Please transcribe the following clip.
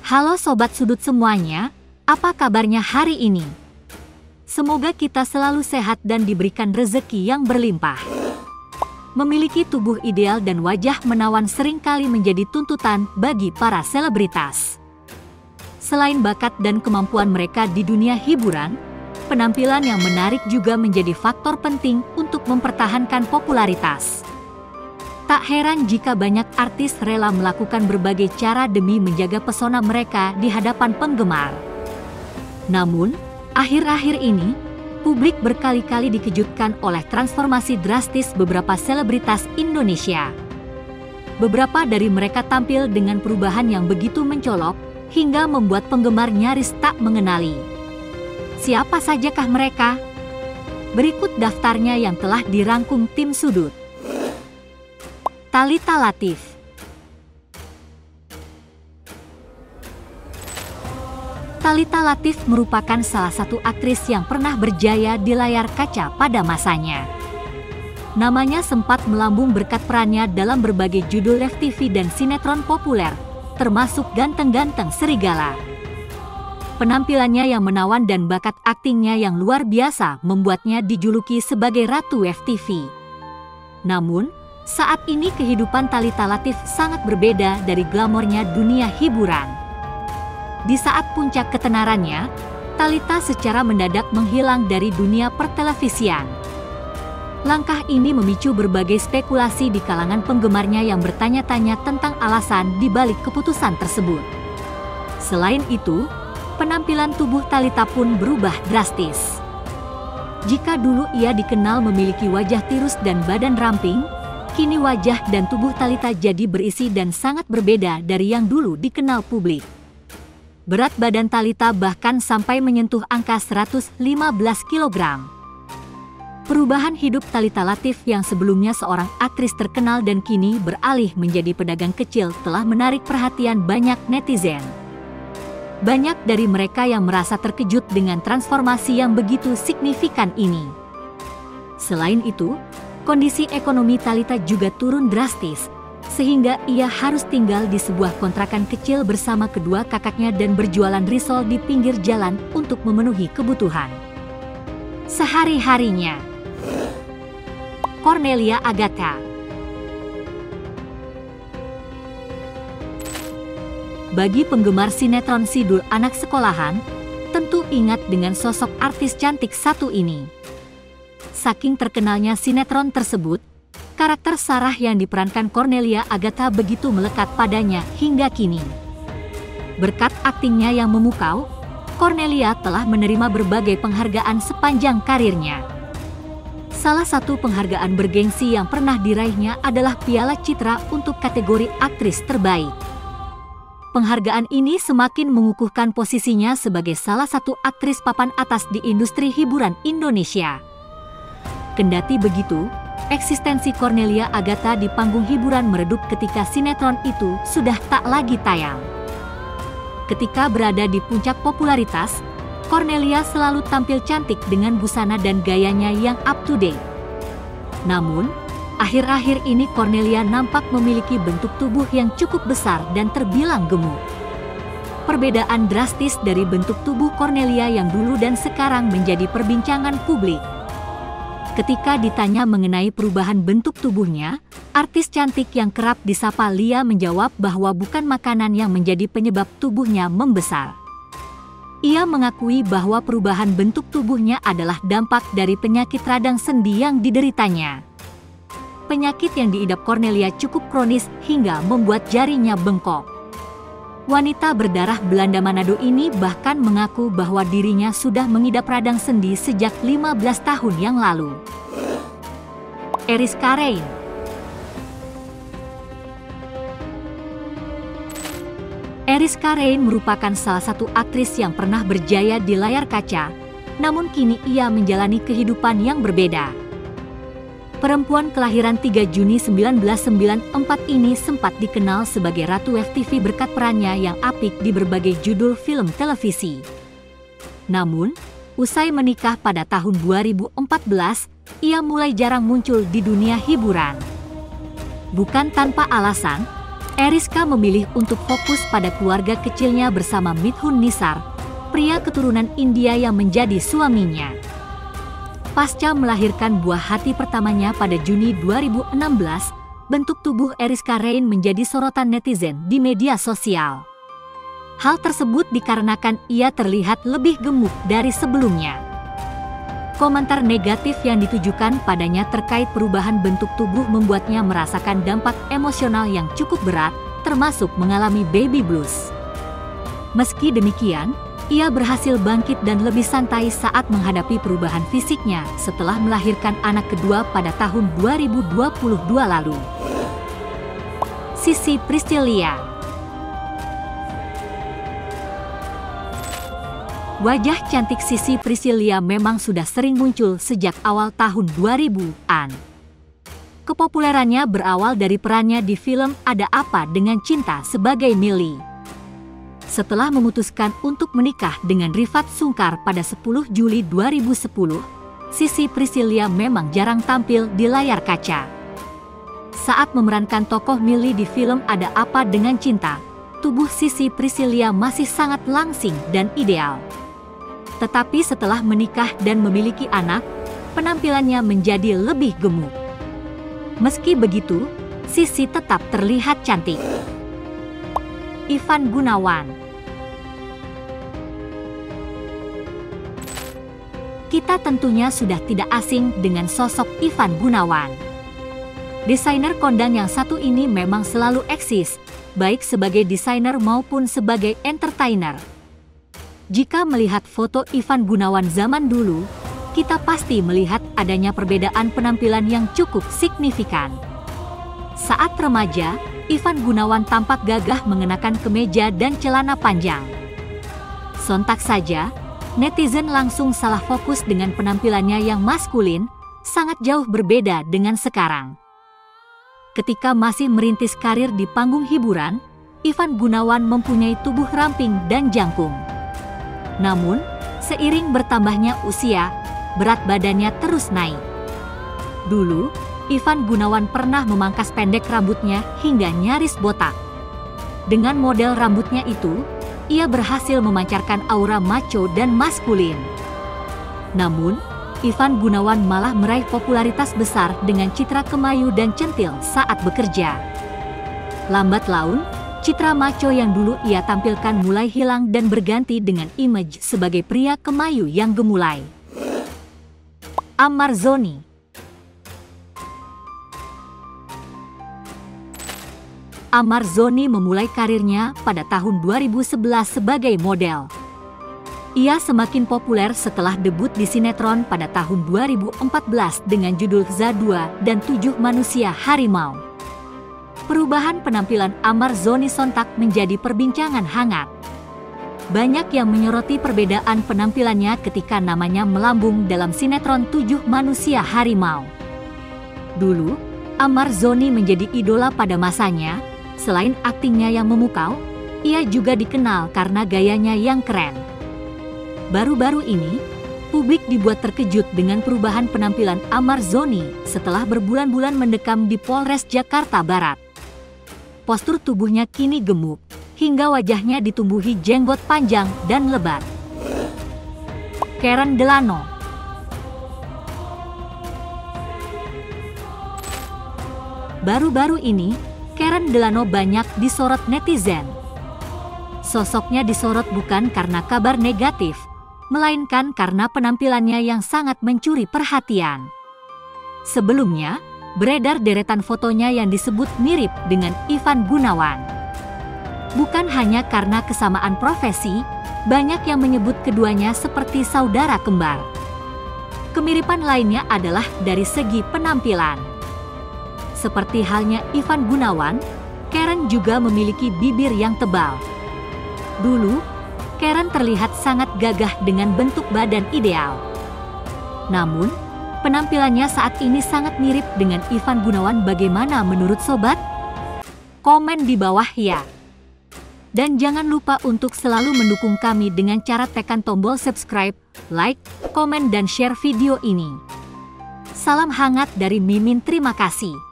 Halo Sobat Sudut semuanya, apa kabarnya hari ini? Semoga kita selalu sehat dan diberikan rezeki yang berlimpah. Memiliki tubuh ideal dan wajah menawan seringkali menjadi tuntutan bagi para selebritas. Selain bakat dan kemampuan mereka di dunia hiburan, penampilan yang menarik juga menjadi faktor penting untuk mempertahankan popularitas. Tak heran jika banyak artis rela melakukan berbagai cara demi menjaga pesona mereka di hadapan penggemar. Namun, akhir-akhir ini, publik berkali-kali dikejutkan oleh transformasi drastis beberapa selebritas Indonesia. Beberapa dari mereka tampil dengan perubahan yang begitu mencolok, hingga membuat penggemar nyaris tak mengenali. Siapa sajakah mereka? Berikut daftarnya yang telah dirangkum tim Sudut. Thalita Latief. Thalita Latief merupakan salah satu aktris yang pernah berjaya di layar kaca pada masanya. Namanya sempat melambung berkat perannya dalam berbagai judul FTV dan sinetron populer, termasuk Ganteng-Ganteng Serigala. Penampilannya yang menawan dan bakat aktingnya yang luar biasa membuatnya dijuluki sebagai Ratu FTV. Namun, saat ini kehidupan Thalita Latief sangat berbeda dari glamornya dunia hiburan. Di saat puncak ketenarannya, Thalita secara mendadak menghilang dari dunia pertelevisian. Langkah ini memicu berbagai spekulasi di kalangan penggemarnya yang bertanya-tanya tentang alasan di balik keputusan tersebut. Selain itu, penampilan tubuh Thalita pun berubah drastis. Jika dulu ia dikenal memiliki wajah tirus dan badan ramping, kini wajah dan tubuh Thalita jadi berisi dan sangat berbeda dari yang dulu dikenal publik. Berat badan Thalita bahkan sampai menyentuh angka 115 kg. Perubahan hidup Thalita Latief yang sebelumnya seorang aktris terkenal dan kini beralih menjadi pedagang kecil telah menarik perhatian banyak netizen. Banyak dari mereka yang merasa terkejut dengan transformasi yang begitu signifikan ini. Selain itu, kondisi ekonomi Thalita juga turun drastis, sehingga ia harus tinggal di sebuah kontrakan kecil bersama kedua kakaknya dan berjualan risol di pinggir jalan untuk memenuhi kebutuhan sehari-harinya. Cornelia Agatha. Bagi penggemar sinetron Sidul Anak Sekolahan, tentu ingat dengan sosok artis cantik satu ini. Saking terkenalnya sinetron tersebut, karakter Sarah yang diperankan Cornelia Agatha begitu melekat padanya hingga kini. Berkat aktingnya yang memukau, Cornelia telah menerima berbagai penghargaan sepanjang karirnya. Salah satu penghargaan bergengsi yang pernah diraihnya adalah Piala Citra untuk kategori aktris terbaik. Penghargaan ini semakin mengukuhkan posisinya sebagai salah satu aktris papan atas di industri hiburan Indonesia. Kendati begitu, eksistensi Cornelia Agatha di panggung hiburan meredup ketika sinetron itu sudah tak lagi tayang. Ketika berada di puncak popularitas, Cornelia selalu tampil cantik dengan busana dan gayanya yang up to date. Namun, akhir-akhir ini Cornelia nampak memiliki bentuk tubuh yang cukup besar dan terbilang gemuk. Perbedaan drastis dari bentuk tubuh Cornelia yang dulu dan sekarang menjadi perbincangan publik. Ketika ditanya mengenai perubahan bentuk tubuhnya, artis cantik yang kerap disapa Lia menjawab bahwa bukan makanan yang menjadi penyebab tubuhnya membesar. Ia mengakui bahwa perubahan bentuk tubuhnya adalah dampak dari penyakit radang sendi yang dideritanya. Penyakit yang diidap Cornelia cukup kronis hingga membuat jarinya bengkok. Wanita berdarah Belanda Manado ini bahkan mengaku bahwa dirinya sudah mengidap radang sendi sejak 15 tahun yang lalu. Eriska Rein. Eriska Rein merupakan salah satu aktris yang pernah berjaya di layar kaca, namun kini ia menjalani kehidupan yang berbeda. Perempuan kelahiran 3 Juni 1994 ini sempat dikenal sebagai Ratu FTV berkat perannya yang apik di berbagai judul film televisi. Namun, usai menikah pada tahun 2014, ia mulai jarang muncul di dunia hiburan. Bukan tanpa alasan, Eriska memilih untuk fokus pada keluarga kecilnya bersama Mithun Nisar, pria keturunan India yang menjadi suaminya. Pasca melahirkan buah hati pertamanya pada Juni 2016, bentuk tubuh Eriska Rein menjadi sorotan netizen di media sosial. Hal tersebut dikarenakan ia terlihat lebih gemuk dari sebelumnya. Komentar negatif yang ditujukan padanya terkait perubahan bentuk tubuh membuatnya merasakan dampak emosional yang cukup berat, termasuk mengalami baby blues. Meski demikian, ia berhasil bangkit dan lebih santai saat menghadapi perubahan fisiknya setelah melahirkan anak kedua pada tahun 2022 lalu. Sissy Priscillia. Wajah cantik Sissy Priscillia memang sudah sering muncul sejak awal tahun 2000-an. Kepopulerannya berawal dari perannya di film Ada Apa Dengan Cinta sebagai Millie. Setelah memutuskan untuk menikah dengan Rifat Sungkar pada 10 Juli 2010, Sissy Priscillia memang jarang tampil di layar kaca. Saat memerankan tokoh Millie di film Ada Apa Dengan Cinta, tubuh Sissy Priscillia masih sangat langsing dan ideal. Tetapi setelah menikah dan memiliki anak, penampilannya menjadi lebih gemuk. Meski begitu, Sissy tetap terlihat cantik. Ivan Gunawan. Kita tentunya sudah tidak asing dengan sosok Ivan Gunawan. Desainer kondang yang satu ini memang selalu eksis, baik sebagai desainer maupun sebagai entertainer. Jika melihat foto Ivan Gunawan zaman dulu, kita pasti melihat adanya perbedaan penampilan yang cukup signifikan. Saat remaja, Ivan Gunawan tampak gagah mengenakan kemeja dan celana panjang. Sontak saja, netizen langsung salah fokus dengan penampilannya yang maskulin, sangat jauh berbeda dengan sekarang. Ketika masih merintis karir di panggung hiburan, Ivan Gunawan mempunyai tubuh ramping dan jangkung. Namun, seiring bertambahnya usia, berat badannya terus naik. Dulu, Ivan Gunawan pernah memangkas pendek rambutnya hingga nyaris botak. Dengan model rambutnya itu, ia berhasil memancarkan aura macho dan maskulin. Namun, Ivan Gunawan malah meraih popularitas besar dengan citra kemayu dan centil saat bekerja. Lambat laun, citra macho yang dulu ia tampilkan mulai hilang dan berganti dengan image sebagai pria kemayu yang gemulai. Ammar Zoni. Ammar Zoni memulai karirnya pada tahun 2011 sebagai model. Ia semakin populer setelah debut di sinetron pada tahun 2014 dengan judul Za2 dan 7 Manusia Harimau. Perubahan penampilan Ammar Zoni sontak menjadi perbincangan hangat. Banyak yang menyoroti perbedaan penampilannya ketika namanya melambung dalam sinetron 7 Manusia Harimau. Dulu, Ammar Zoni menjadi idola pada masanya. Selain aktingnya yang memukau, ia juga dikenal karena gayanya yang keren. Baru-baru ini, publik dibuat terkejut dengan perubahan penampilan Ammar Zoni setelah berbulan-bulan mendekam di Polres Jakarta Barat. Postur tubuhnya kini gemuk, hingga wajahnya ditumbuhi jenggot panjang dan lebat. Karen Delano. Baru-baru ini, Karen Delano banyak disorot netizen. Sosoknya disorot bukan karena kabar negatif, melainkan karena penampilannya yang sangat mencuri perhatian. Sebelumnya, beredar deretan fotonya yang disebut mirip dengan Ivan Gunawan. Bukan hanya karena kesamaan profesi, banyak yang menyebut keduanya seperti saudara kembar. Kemiripan lainnya adalah dari segi penampilan. Seperti halnya Ivan Gunawan, Karen juga memiliki bibir yang tebal. Dulu, Karen terlihat sangat gagah dengan bentuk badan ideal. Namun, penampilannya saat ini sangat mirip dengan Ivan Gunawan. Bagaimana menurut sobat? Komen di bawah ya. Dan jangan lupa untuk selalu mendukung kami dengan cara tekan tombol subscribe, like, komen dan share video ini. Salam hangat dari Mimin, terima kasih.